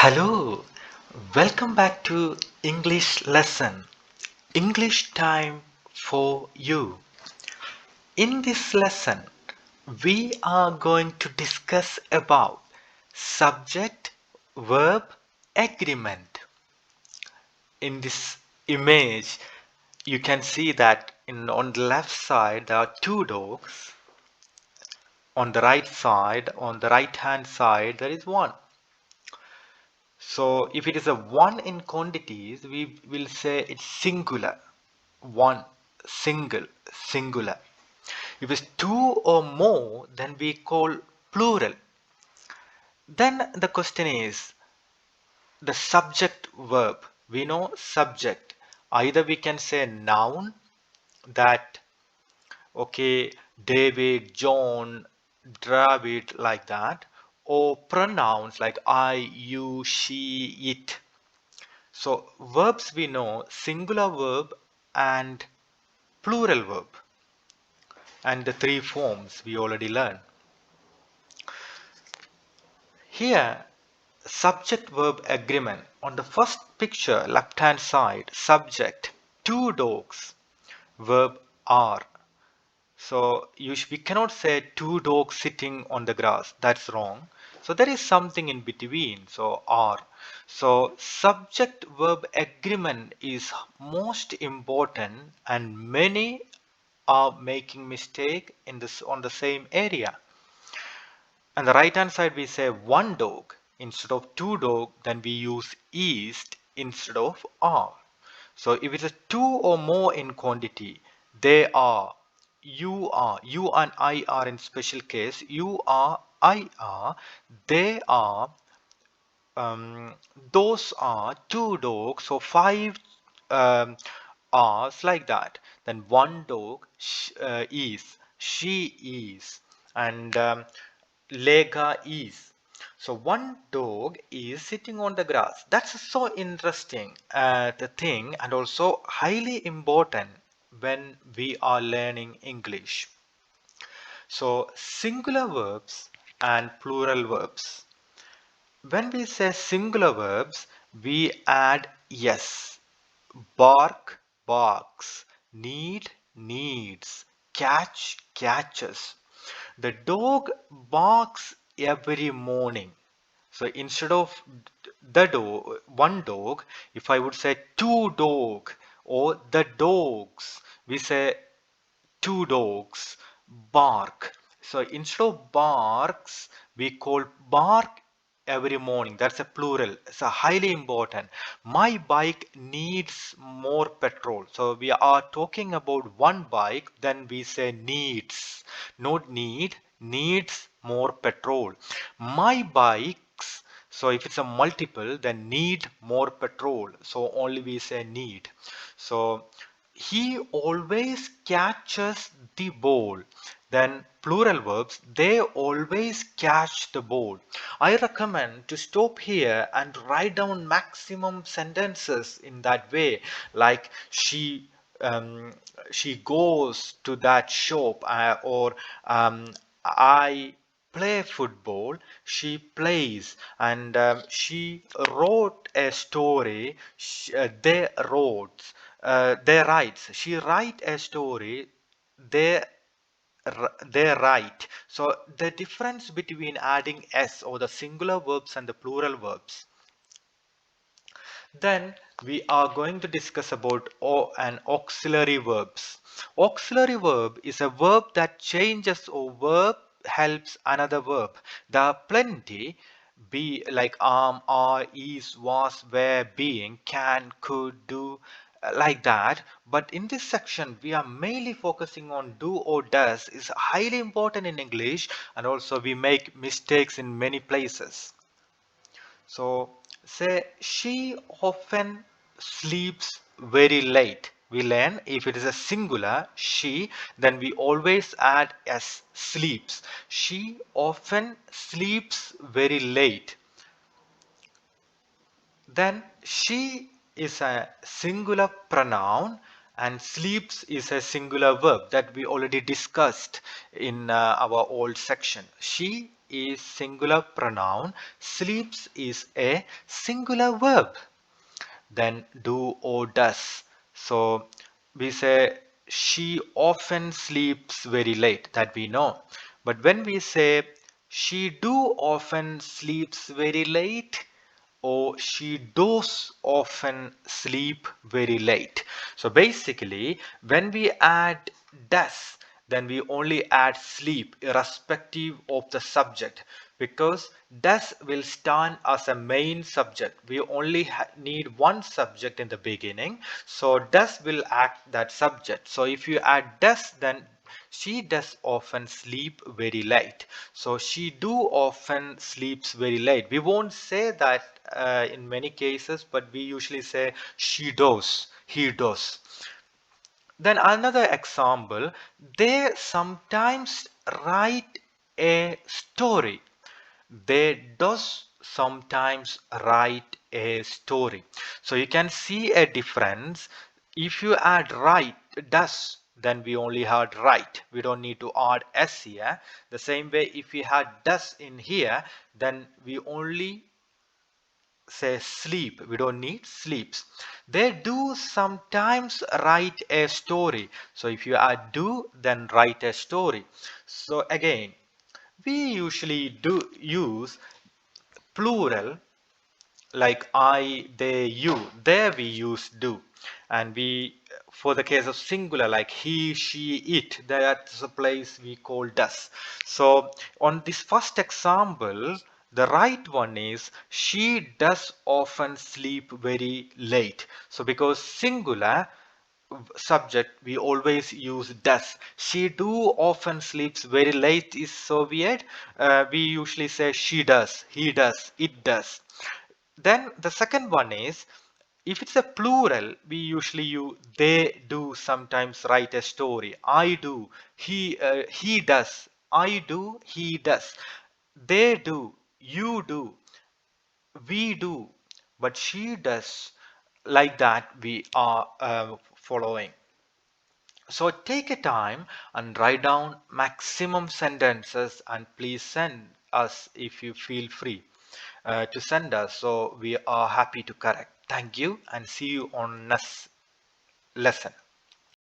Hello, welcome back to English lesson. English time for you. In this lesson, we are going to discuss about subject-verb agreement. In this image, you can see that on the left side there are two dogs. On the right side, on the right hand side, there is one. So if it is a one in quantities, we will say it's singular. One, singular. If it's two or more, then we call plural. Then the question is the subject verb. We know subject. Either we can say noun that, okay, David, John, David, like that, or pronouns like I, you, she, it. So verbs we know singular verb and plural verb, and the three forms we already learned. Here subject verb agreement. On the first picture left hand side, subject two dogs, verb are. So we cannot say two dogs sitting on the grass. That's wrong. So there is something in between. So are. So subject verb agreement is most important, and many are making mistake in this on the same area. On the right hand side we say one dog instead of two dog, then we use is instead of are. So if it's a two or more in quantity, they are, you and I are in special case, you are, I are, they are, um, those are two dogs, so five um, R's like that. Then one dog is, she is, and Lega is. So one dog is sitting on the grass. That's so interesting, the thing, and also highly important when we are learning English. So singular verbs and plural verbs. When we say singular verbs, we add yes. Bark, barks. Need, needs. Catch, catches. The dog barks every morning. So instead of the dog, one dog, if I would say two dog or the dogs, we say two dogs bark. So instead of barks, we call bark every morning. That's a plural. It's a highly important. My bike needs more petrol. So we are talking about one bike, then we say needs, not need, needs more petrol. My bikes. So if it's a multiple, then need more petrol. So only we say need. So he always catches the ball. Then plural verbs, they always catch the ball. I recommend to stop here and write down maximum sentences in that way, like um, she goes to that shop, or I play football, she plays, and she wrote a story, they wrote, they writes, she write a story, they they write. So the difference between adding s or the singular verbs and the plural verbs. Then we are going to discuss about an auxiliary verbs. Auxiliary verb is a verb that changes or verb helps another verb. There are plenty, be like are, is, was, were, being, can, could, do, like that. But in this section, we are mainly focusing on do or does. Is highly important in English, and also we make mistakes in many places. So say she often sleeps very late. We learn if it is a singular she, then we always add s, sleeps. She often sleeps very late. Then she is a singular pronoun and sleeps is a singular verb that we already discussed in our old section. She is singular pronoun, sleeps is a singular verb. Then do or does. So we say she often sleeps very late, that we know. But when we say she do often sleeps very late, or she does often sleep very late. So basically, when we add does, then we only add sleep irrespective of the subject, because does will stand as a main subject. We only need one subject in the beginning, so does will act that subject. So if you add does, then she does often sleep very late. So she do often sleeps very late. We won't say that in many cases, but we usually say she does, he does. Then another example, they sometimes write a story. They does sometimes write a story. So you can see a difference. If you add write, does, then we only had write. We don't need to add s here. The same way, if we had does in here, then we only say sleep. We don't need sleeps. They do sometimes write a story. So if you add do, then write a story. So again, we usually do use plural like I, they, you. There we use do. And we, for the case of singular like he, she, it, that's a place we call does. So on this first example, the right one is she does often sleep very late. So because singular subject, we always use does. She do often sleeps very late is so weird. We usually say she does, he does, it does. Then the second one is, if it's a plural, we usually use they do sometimes write a story. I do, he does, I do, he does. They do, you do, we do, but she does. Like that we are following. So take a time and write down maximum sentences, and please send us if you feel free to send us. So we are happy to correct. Thank you and see you on next lesson.